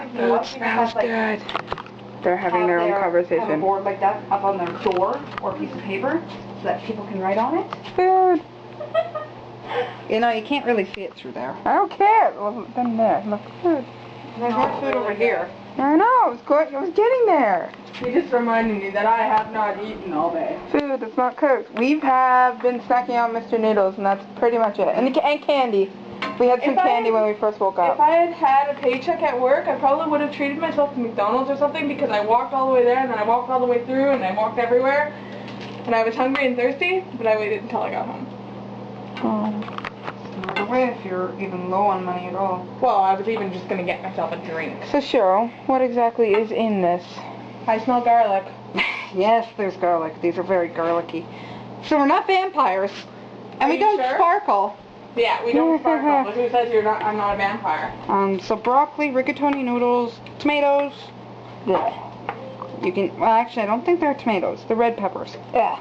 think a lot of people have, like, good. They're having their own have a conversation. board like that up on their door or a piece of paper so that people can write on it. Food. You know, you can't really see it through there. I don't care. It wasn't been there. Look, food. There's more food over here. I know. It was getting there. You just reminded me that I have not eaten all day. Food that's not cooked. We have been snacking on Mr. Noodles, and that's pretty much it. And candy. We had some candy when we first woke up. If I had had a paycheck at work, I probably would have treated myself to McDonald's or something because I walked all the way there and then I walked all the way through and I walked everywhere. And I was hungry and thirsty, but I waited until I got home. Smart away if you're even low on money at all. Well, I was even just going to get myself a drink. So Cheryl, what exactly is in this? I smell garlic. Yes, there's garlic. These are very garlicky. So we're not vampires. And we don't sparkle. Yeah, we don't sparkle. Who says I'm not a vampire? So broccoli, rigatoni noodles, tomatoes. Blech. You can, well actually I don't think they're tomatoes. They're red peppers. Yeah.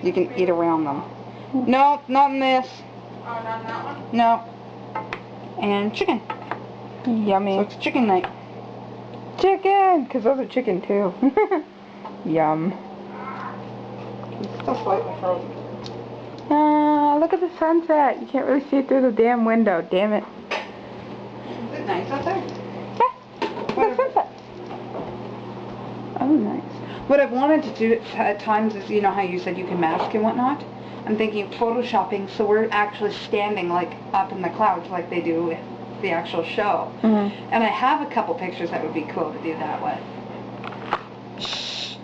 You can eat around them. No, not in this. Oh, not in that one? No. And chicken. Yummy. So it's chicken night. Chicken! Because those are chicken too. Yum. It's still slightly frozen. Look at the sunset. You can't really see it through the damn window. Damn it. Is it nice out there? Yeah. Look at the sunset. Oh, nice. What I've wanted to do at times is, you know how you said you can mask and whatnot? I'm thinking of photoshopping so we're actually standing like up in the clouds like they do with the actual show. Mm-hmm. And I have a couple pictures that would be cool to do that with. Shh.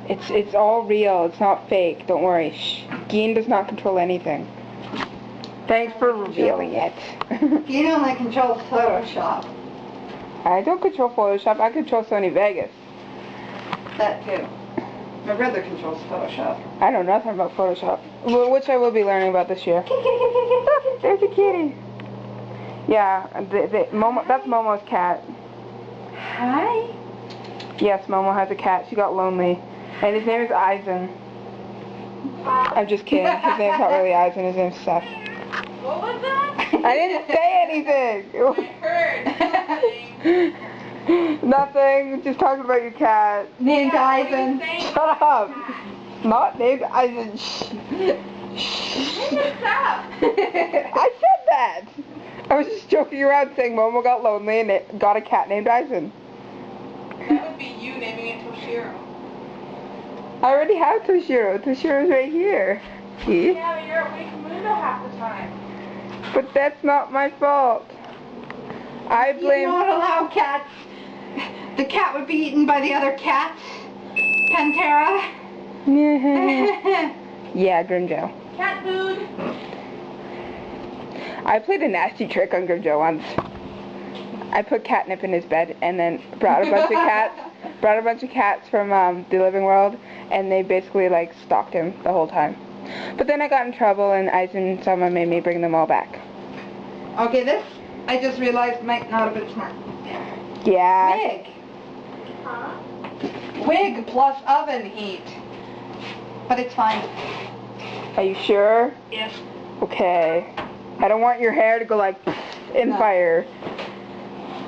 It's all real. It's not fake. Don't worry. Shh. Geen does not control anything. Thanks for revealing it. You only controls Photoshop. I don't control Photoshop. I control Sony Vegas. That too. My brother controls Photoshop. I know nothing about Photoshop, which I will be learning about this year. Look, there's a kitty. Yeah, Momo. That's Momo's cat. Hi. Yes, Momo has a cat. She got lonely, and his name is Eisen. I'm just kidding. His name's not really Eisen. His name's Seth. What was that? I didn't say anything. I heard nothing. Nothing. Just talking about your cat. Named Eisen. Shut up. Not named Eisen. Shh. Stop. I said that. I was just joking around saying Momo got lonely and it got a cat named Eisen. That would be you naming it Toushiro. I already have Toushiro. Toushiro's right here. See? Yeah, but you're at Wake Mundo half the time. But that's not my fault. I blame... You don't allow cats. The cat would be eaten by the other cats. Pantera. Yeah, Grimjo. Cat food. I played a nasty trick on Grimjo once. I put catnip in his bed and then brought a bunch of cats from the living world, and they basically like stalked him the whole time. But then I got in trouble and Eisen and someone made me bring them all back. Okay, this I just realized might not have been smart. Yeah. Wig. Huh? Wig plus oven heat. But it's fine. Are you sure? Yes. Okay. I don't want your hair to go like in fire.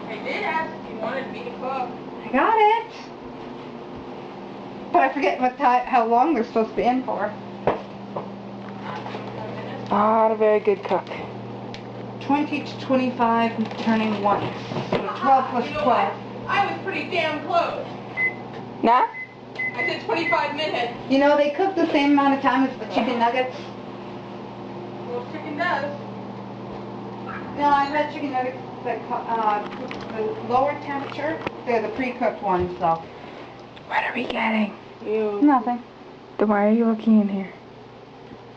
I did ask if you wanted me to cook. I got it. But I forget how long they're supposed to be in for. Not a very good cook. 20 to 25, turning 1. So 12 plus 12. I was pretty damn close. Nah? I said 25 minutes. You know, they cook the same amount of time as the chicken nuggets. Well, chicken does. No, I've had chicken nuggets that the lower temperature. They're the pre-cooked ones, though. What are we getting? Ew. Nothing. Then why are you looking in here?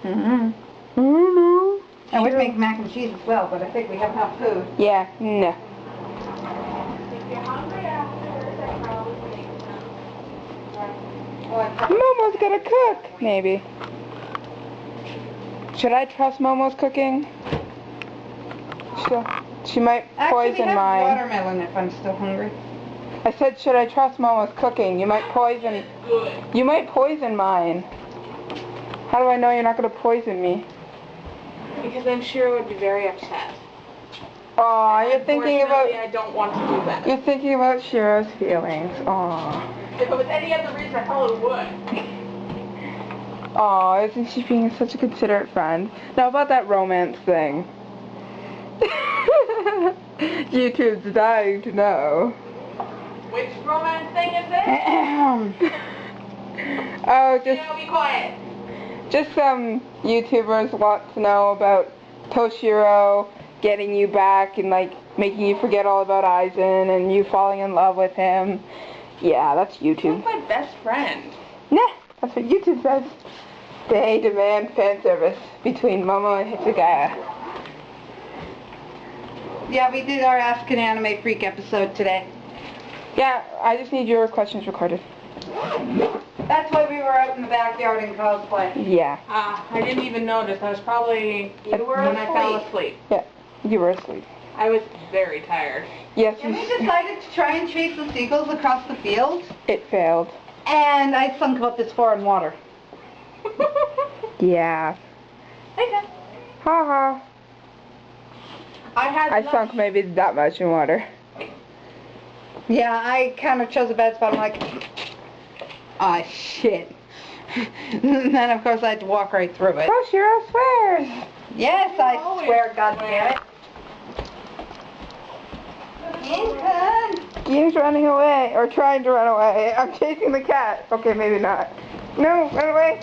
Mm-hmm. I don't know. I would make mac and cheese as well, but I think we have enough food. Yeah, no. If you're hungry afterwards, I probably make some. Momo's gonna cook, maybe. Should I trust Momo's cooking? She might poison Actually, mine. watermelon if I'm still hungry. I said, should I trust Momo's cooking? You might poison. Good. You might poison mine. How do I know you're not gonna poison me? Because I'm sure I would be very upset. Aw, you're thinking about... Unfortunately, I don't want to do that. You're thinking about Shiro's feelings. Aw. If it was any other reason, I probably would. Aw, isn't she being such a considerate friend? Now about that romance thing. YouTube's dying to know. Which romance thing is this? Oh, just... Be quiet. Just some YouTubers want to know about Toushiro getting you back and like making you forget all about Aizen and you falling in love with him. Yeah, that's YouTube. He's my best friend. Nah, that's what YouTube says. They demand fan service between Momo and Hitsugaya. Yeah, we did our Ask an Anime Freak episode today. Yeah, I just need your questions recorded. That's why we were out in the backyard in cosplay. Yeah. I didn't even notice. I was probably... You were when I fell asleep. Yeah, you were asleep. I was very tired. Yes, And we decided to try and chase the seagulls across the field. It failed. And I sunk about this far in water. Yeah. Okay. Ha I sunk maybe that much in water. Yeah, I kind of chose a bad spot. I'm like, ah, shit. And then, of course, I had to walk right through it. Toushiro swears. Yes, I swear, goddammit. Ian's running away, or trying to run away. I'm chasing the cat. Okay, maybe not. No, run away.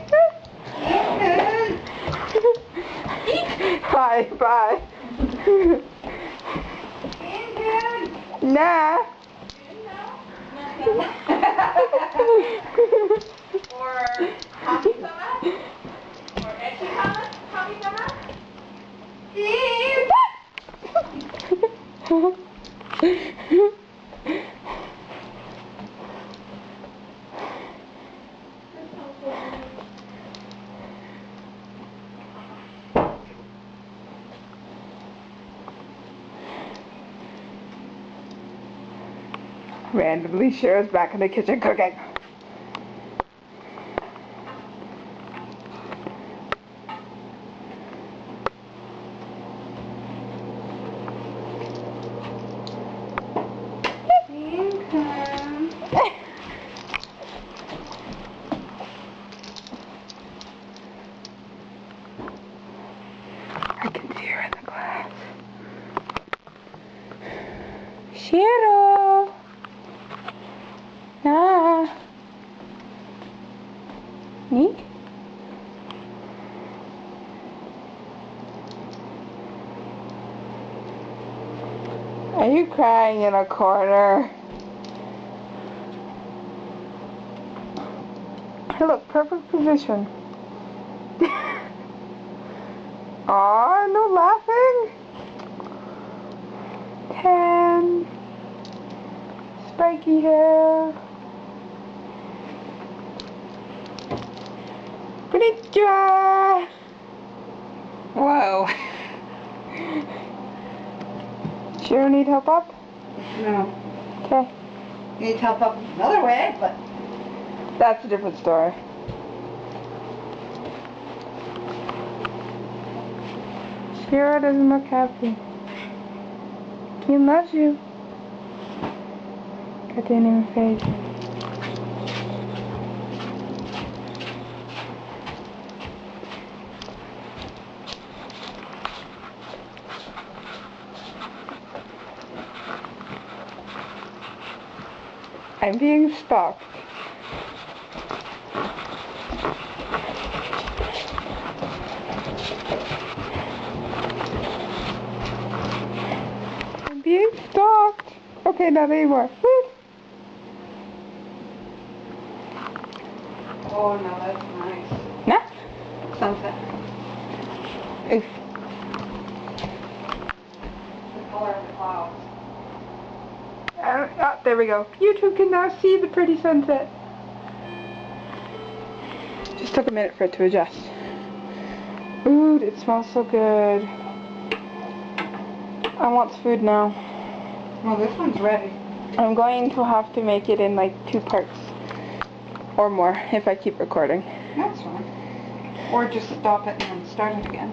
Hi, bye. Nah. Or Kami-sama? Or Kami-sama? Randomly, Shiro's back in the kitchen cooking. I can see her in the glass. Shiro! Ah. Neat? Are you crying in a corner? Hey, look, perfect position. Aw, no laughing. 10. Spiky hair. Konnichiwa. Whoa. Shiro need help up? No. Okay. Need help up another way, but... That's a different story. Shiro doesn't look happy. He loves you. Got in her face. I'm being stalked. I'm being stalked. Okay, not anymore. Woo. Oh, no, that's nice. Nah. Sunset. Oof. The color of the clouds. Oh, there we go. YouTube can now see the pretty sunset. Just took a minute for it to adjust. Ooh, it smells so good. I want food now. Well, this one's ready. I'm going to have to make it in like 2 parts. Or more, if I keep recording. That's fine. Or just stop it and then start it again.